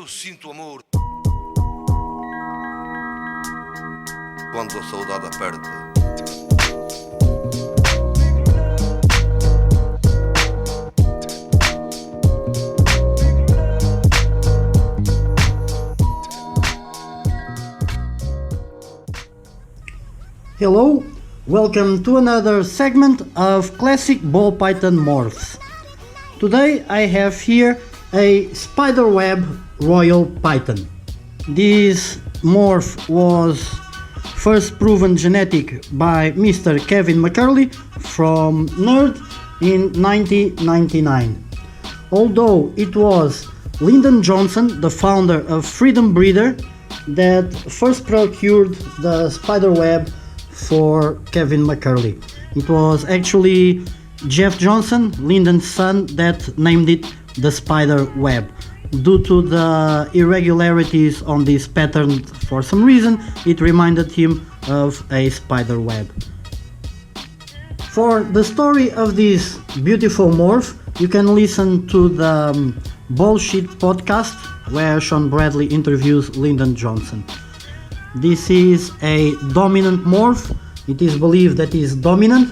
sinto amor quando a saudade aperta. Hello, welcome to another segment of Classic Ball Python Morphs. Today I have here a spiderweb royal python. This morph was first proven genetic by Mr. Kevin McCurley from Nerd in 1999. Although it was Lyndon Johnson, the founder of Freedom Breeder, that first procured the spiderweb for Kevin McCurley. It was actually Jeff Johnson, Lyndon's son, that named it the spider web. Due to the irregularities on this pattern, for some reason, it reminded him of a spider web. For the story of this beautiful morph, you can listen to the Bullshit podcast, where Sean Bradley interviews Lyndon Johnson. This is a dominant morph. It is believed that it is dominant.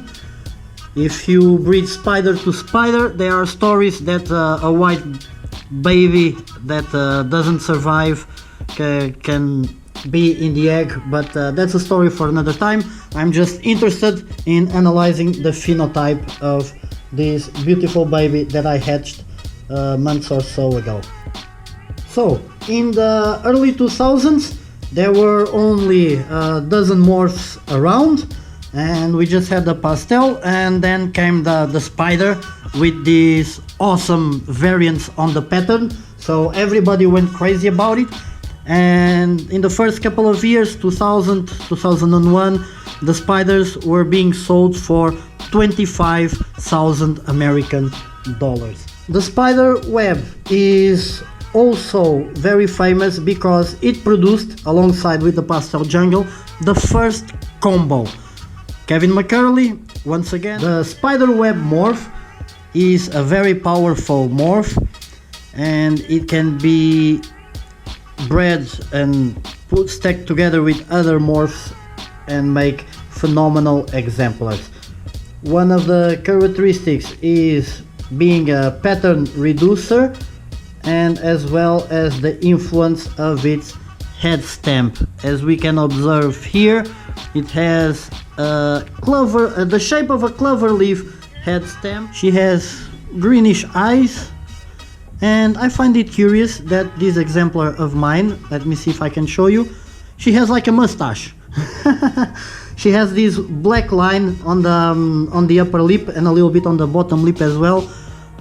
If you breed spider to spider, there are stories that a white baby that doesn't survive can be in the egg, but that's a story for another time. I'm just interested in analyzing the phenotype of this beautiful baby that I hatched months or so ago. So, in the early 2000s, there were only a dozen morphs around, and we just had the pastel, and then came the spider with these awesome variants on the pattern, so everybody went crazy about it. And in the first couple of years, 2000, 2001, the spiders were being sold for 25,000 American dollars. The spider web is also very famous because it produced, alongside with the pastel jungle, the first combo. Kevin McCurley, once again. The spiderweb morph is a very powerful morph, and it can be bred and stacked together with other morphs and make phenomenal exemplars. One of the characteristics is being a pattern reducer, and as well as the influence of its head stamp. As we can observe here, it has a clover, the shape of a clover leaf head stamp. She has greenish eyes, and I find it curious that this exemplar of mine, let me see if I can show you, she has like a mustache. She has this black line on the upper lip and a little bit on the bottom lip as well.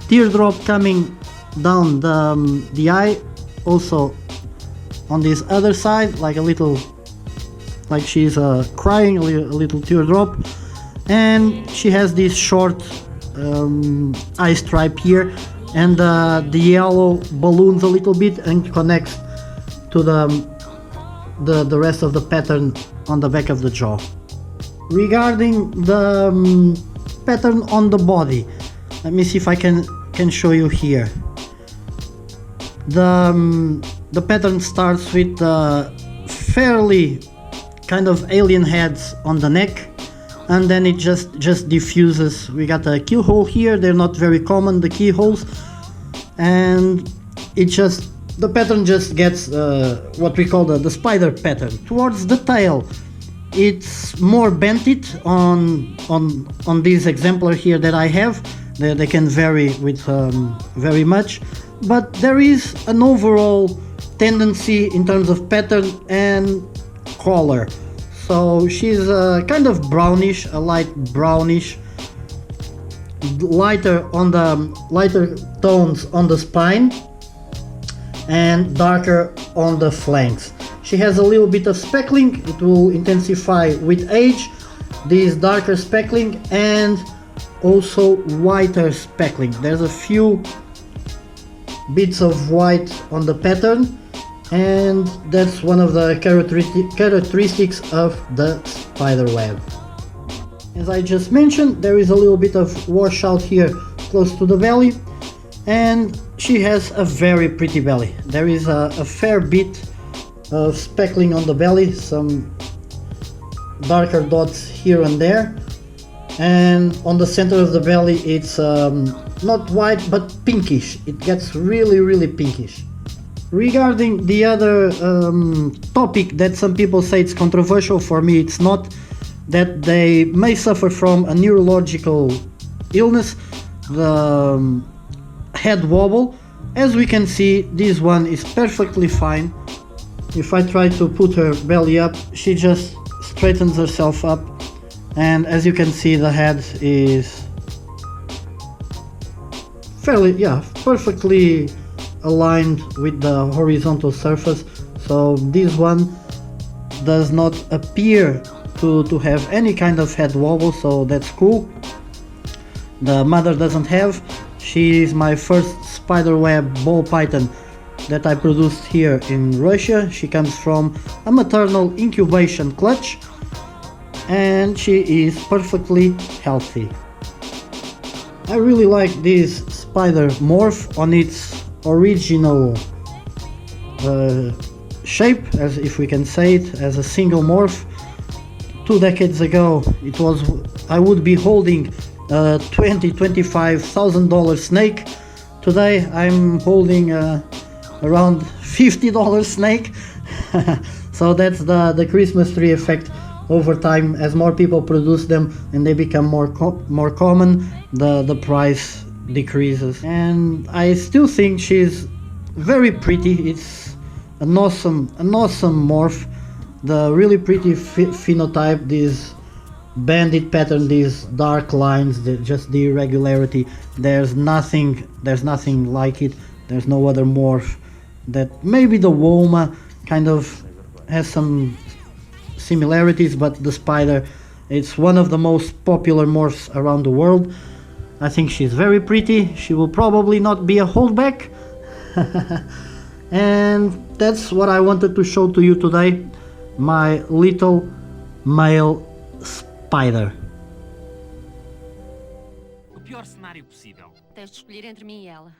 Teardrop coming down the eye, also on this other side, like a little, like she's crying, a little teardrop. And she has this short eye stripe here, and the yellow balloons a little bit and connects to the rest of the pattern on the back of the jaw. Regarding the pattern on the body, let me see if I can show you here. The pattern starts with fairly kind of alien heads on the neck, and then it just diffuses. We got a keyhole here. They're not very common, the keyholes, and the pattern just gets what we call the spider pattern. Towards the tail, it's more bented on this exemplar here that I have. They can vary with very much, but there is an overall tendency in terms of pattern and color. So she's kind of brownish, a light brownish, lighter tones on the spine and darker on the flanks. She has a little bit of speckling. It will intensify with age, this darker speckling, and also whiter speckling. There's a few bits of white on the pattern, and that's one of the characteristics of the spider web. As I just mentioned, there is a little bit of washout here close to the belly, and she has a very pretty belly. There is a fair bit of speckling on the belly, some darker dots here and there, and on the center of the belly it's not white but pinkish. It gets really pinkish. Regarding the other topic that some people say it's controversial, for me it's not, that they may suffer from a neurological illness, the head wobble. As we can see, this one is perfectly fine. If I try to put her belly up, she just straightens herself up, and as you can see, the head is perfectly aligned with the horizontal surface, so this one does not appear to have any kind of head wobble, so that's cool. The mother doesn't have. She is my first spiderweb ball python that I produced here in Russia. She comes from a maternal incubation clutch and she is perfectly healthy. I really like this spider morph on its original shape, as if we can say it, as a single morph. 2 decades ago I would be holding a $25,000 snake. Today I'm holding around $50 snake. So that's the Christmas tree effect. Over time, as more people produce them and they become more common, the price decreases. And I still think she's very pretty. It's an awesome morph. The really pretty phenotype, this banded pattern, these dark lines, just the irregularity. There's nothing like it. There's no other morph. That maybe the Woma kind of has some similarities, but the spider, it's one of the most popular morphs around the world. I think she's very pretty. She will probably not be a holdback. And that's what I wanted to show to you today, my little male spider. O pior cenário possível. Tens de escolher entre mim e ela.